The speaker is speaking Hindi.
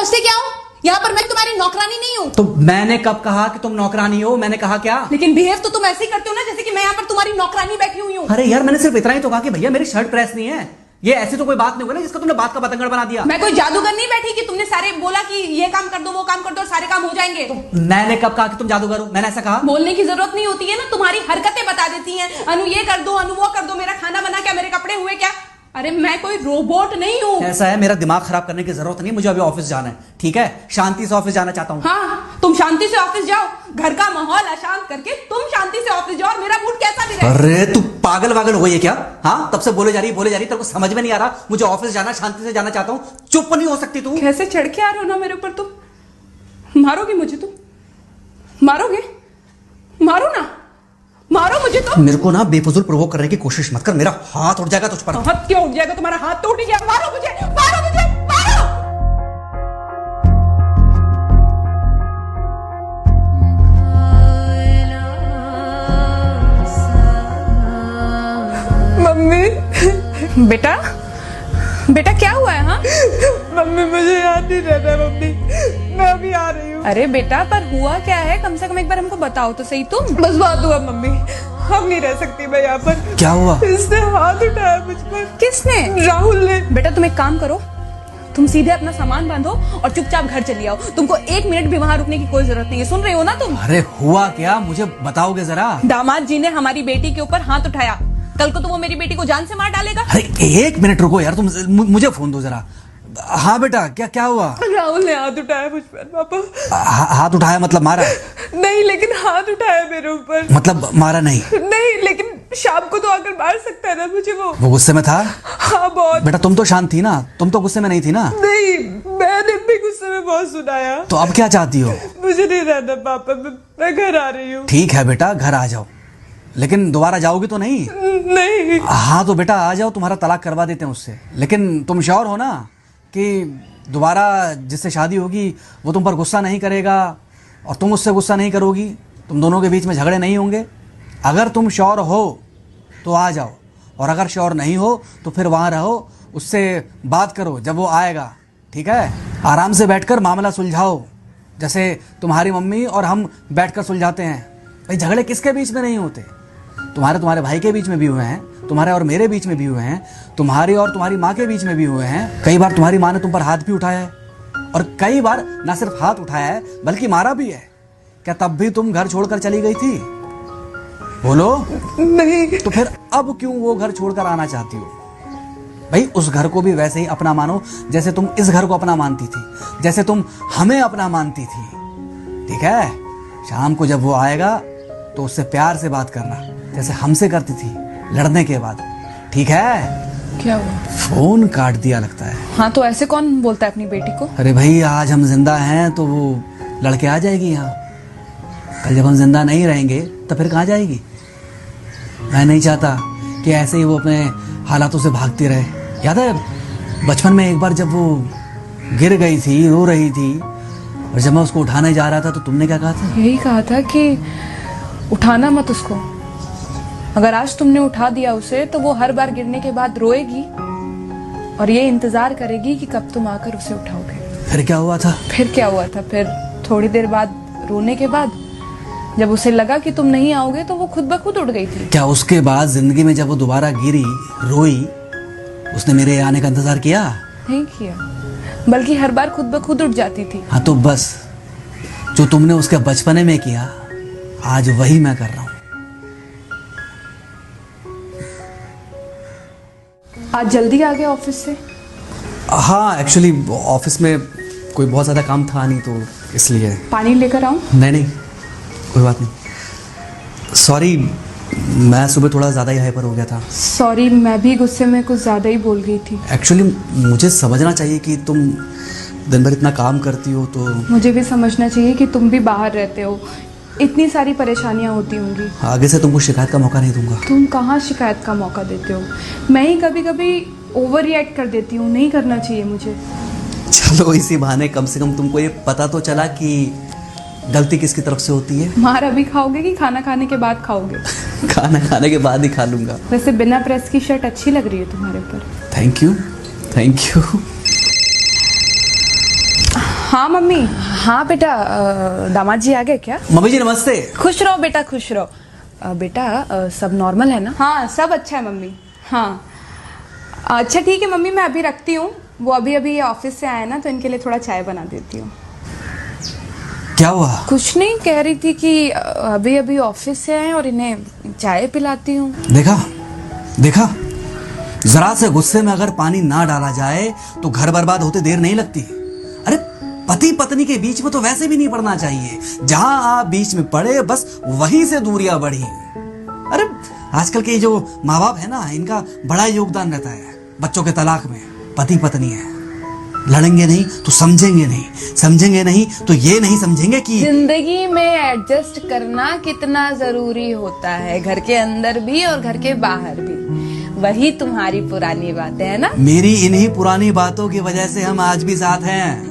समझते क्या हो? यहाँ पर मैं तुम्हारी नौकरानी नहीं हूँ। तो मैंने कब कहा कि तुम नौकरानी हो? मैंने कहा क्या? लेकिन बिहेव तो तुम ऐसे ही करते हो ना जैसे कि मैं यहाँ पर तुम्हारी नौकरानी बैठी हुई हूँ। अरे यार, मैंने सिर्फ इतना ही तो कहा कि भैया मेरी शर्ट प्रेस नहीं है। ये ऐसी तो कोई बात नहीं होगी ना जिसका तुमने बात का बतंगड़ बना दिया। मैं कोई जादूगर नहीं बैठी कि तुमने सारे बोला कि ये काम कर दो वो काम कर दो और सारे काम हो जाएंगे। मैंने कब कहा कि तुम जादूगर हो? मैंने ऐसा कहा? बोलने की जरूरत नहीं होती है ना, तुम्हारी हरकतें बता देती हैं। अनु ये कर दो, अनु वो कर दो, मेरा खाना बना क्या, मेरे कपड़े हुए क्या। अरे मैं कोई रोबोट नहीं हूँ। ऐसा है, मेरा दिमाग खराब करने की जरूरत नहीं, मुझे अभी ऑफिस जाना है। ठीक है, शांति से ऑफिस जाना चाहता हूँ। हाँ, तुम शांति से ऑफिस जाओ, घर का माहौल अशांत करके तुम शांति से ऑफिस जाओ और मेरा मूड कैसा भी रहे। अरे तू पागल वागल हो गई है क्या? हाँ, तब से बोले जा रही तेरे को समझ में नहीं आ रहा? मुझे ऑफिस जाना, शांति से जाना चाहता हूँ। चुप नहीं हो सकती तू? कैसे चढ़ के आ रहे हो ना मेरे ऊपर तुम। मारोगे मुझे? तुम मारोगे? मारो ना, मारो मुझे। तो मेरे को ना बेफजूल प्रोवोक करने की कोशिश मत कर, मेरा हाथ उठ जाएगा तुझ पर। हाथ क्यों उठ जाएगा? तुम्हारा हाथ तो उठ गया। मारो मुझे, मारो मुझे, मारो। मम्मी, बेटा बेटा क्या हुआ है? हाँ मम्मी मुझे याद नहीं रहता। मम्मी मैं अभी आ रही हूँ। अरे बेटा, पर हुआ क्या है? कम से कम एक बार हमको बताओ तो सही। तुम बस बात हुआ मम्मी, हम नहीं रह सकती मैं यहाँ पर। क्या हुआ? इसने हाथ उठाया मुझ पर। किसने? राहुल ने। बेटा तुम एक काम करो, तुम सीधे अपना सामान बांधो और चुपचाप घर चली आओ। तुमको एक मिनट भी वहां रुकने की कोई जरूरत नहीं है। सुन रहे हो ना तुम? अरे हुआ क्या, मुझे बताओगे जरा? दामाद जी ने हमारी बेटी के ऊपर हाथ उठाया। कल को तो वो मेरी बेटी को जान से मार डालेगा। अरे एक मिनट रुको यार, तुम मुझे फोन दो जरा। हाँ बेटा, क्या हुआ? राहुल ने हाथ उठाया मुझ पर पापा। हाथ उठाया मतलब मारा? नहीं, लेकिन हाथ उठाया मेरे ऊपर। मतलब मारा नहीं? नहीं, लेकिन शाम को तो आकर मार सकता है ना मुझे वो गुस्से में था? हाँ बहुत। बेटा तुम तो शांत थी ना, तुम तो गुस्से में नहीं थी ना? नहीं, मैंने भी गुस्से में बहुत सुनाया। तो अब क्या चाहती हो? मुझे नहीं रहना पापा, मैं घर आ रही हूँ। ठीक है बेटा, घर आ जाओ, लेकिन दोबारा जाओगी तो नहीं? नहीं। हाँ तो बेटा आ जाओ, तुम्हारा तलाक करवा देते हैं उससे। लेकिन तुम श्योर हो ना कि दोबारा जिससे शादी होगी वो तुम पर गुस्सा नहीं करेगा और तुम उससे गुस्सा नहीं करोगी, तुम दोनों के बीच में झगड़े नहीं होंगे? अगर तुम श्योर हो तो आ जाओ, और अगर श्योर नहीं हो तो फिर वहाँ रहो, उससे बात करो जब वो आएगा। ठीक है, आराम से बैठकर मामला सुलझाओ, जैसे तुम्हारी मम्मी और हम बैठकर सुलझाते हैं। भाई झगड़े किसके बीच में नहीं होते? तुम्हारे भाई के बीच में भी हुए हैं, तुम्हारे और मेरे बीच में भी हुए हैं, तुम्हारी और तुम्हारी माँ के बीच में भी हुए हैं। कई बार तुम्हारी माँ ने तुम पर हाथ भी उठाया है, और कई बार ना सिर्फ हाथ उठाया है बल्कि मारा भी है। क्या तब भी तुम घर छोड़कर चली गई थी? बोलो। नहीं। तो फिर अब क्यों वो घर छोड़कर आना चाहती हो? भाई उस घर को भी वैसे ही अपना मानो जैसे तुम इस घर को अपना मानती थी, जैसे तुम हमें अपना मानती थी। ठीक है, शाम को जब वो आएगा तो उससे प्यार से बात करना, जैसे हमसे करती थी लड़ने के बाद। ठीक है? क्या हुआ? फोन काट दिया लगता है। हाँ तो ऐसे कौन बोलता है अपनी बेटी को? अरे भाई आज हम जिंदा हैं तो वो लड़के आ जाएगी यहाँ, कल जब हम जिंदा नहीं रहेंगे तो फिर कहाँ जाएगी? मैं नहीं चाहता कि ऐसे ही वो अपने हालातों से भागती रहे। याद है बचपन में एक बार जब वो गिर गई थी, रो रही थी, और जब मैं उसको उठाने जा रहा था तो तुमने क्या कहा था? यही कहा था कि उठाना मत उसको। अगर आज तुमने उठा दिया उसे तो वो हर बार गिरने के बाद रोएगी और ये इंतजार करेगी कि कब तुम आकर उसे उठाओगे। फिर क्या हुआ था? फिर क्या हुआ था? फिर थोड़ी देर बाद रोने के बाद जब उसे लगा कि तुम नहीं आओगे तो वो खुद ब खुद उठ गई थी। क्या उसके बाद जिंदगी में जब वो दोबारा गिरी, रोई, उसने मेरे आने का इंतजार किया? नहीं किया, बल्कि हर बार खुद ब खुद उठ जाती थी। हाँ तो बस जो तुमने उसके बचपने में किया आज वही मैं कर रहा हूँ। आज जल्दी आ गए ऑफिस से? हाँ एक्चुअली ऑफिस में कोई बहुत ज़्यादा काम था नहीं तो इसलिए। पानी लेकर आऊं? नहीं कोई बात नहीं, सॉरी मैं सुबह थोड़ा ज़्यादा ही हाइपर हो गया था। सॉरी, मैं भी गुस्से में कुछ ज़्यादा ही बोल गई थी। एक्चुअली मुझे समझना चाहिए कि तुम दिन भर इतना काम करती हो तो मुझे भी समझना चाहिए कि तुम भी बाहर रहते हो, इतनी सारी परेशानियां होती होंगी। आगे से तुमको शिकायत का मौका नहीं दूंगा। तुम कहाँ शिकायत का मौका देते हो? मैं ही कभी कभी ओवर रिएक्ट कर देती हूँ, नहीं करना चाहिए मुझे। चलो इसी बहाने कम से कम तुमको ये पता तो चला कि गलती किसकी तरफ से होती है। मार अभी खाओगे कि खाना खाने के बाद खाओगे? खाना खाने के बाद ही खा लूंगा। वैसे बिना प्रेस की शर्ट अच्छी लग रही है तुम्हारे ऊपर। Thank you. हाँ मम्मी। हाँ बेटा, दामाद जी आ गए क्या? मम्मी जी नमस्ते। खुश रहो बेटा, खुश रहो। बेटा सब नॉर्मल है ना? हाँ सब अच्छा है मम्मी। हाँ अच्छा ठीक है मम्मी, मैं अभी रखती हूँ। वो अभी अभी ऑफिस से आए ना, तो इनके लिए थोड़ा चाय बना देती हूँ। क्या हुआ? कुछ नहीं, कह रही थी कि अभी अभी ऑफिस से आए और इन्हें चाय पिलाती हूँ। देखा देखा, जरा से गुस्से में अगर पानी ना डाला जाए तो घर बर्बाद होते देर नहीं लगती। अरे पति पत्नी के बीच में तो वैसे भी नहीं पड़ना चाहिए। जहां आप बीच में पड़े बस वहीं से दूरियां बढ़ी। अरे आजकल के जो माँ बाप है ना, इनका बड़ा योगदान रहता है बच्चों के तलाक में। पति पत्नी है, लड़ेंगे नहीं तो समझेंगे नहीं, समझेंगे नहीं तो ये नहीं समझेंगे कि जिंदगी में एडजस्ट करना कितना जरूरी होता है, घर के अंदर भी और घर के बाहर भी। वही तुम्हारी पुरानी बातें है ना। मेरी इन्हीं पुरानी बातों की वजह से हम आज भी साथ हैं।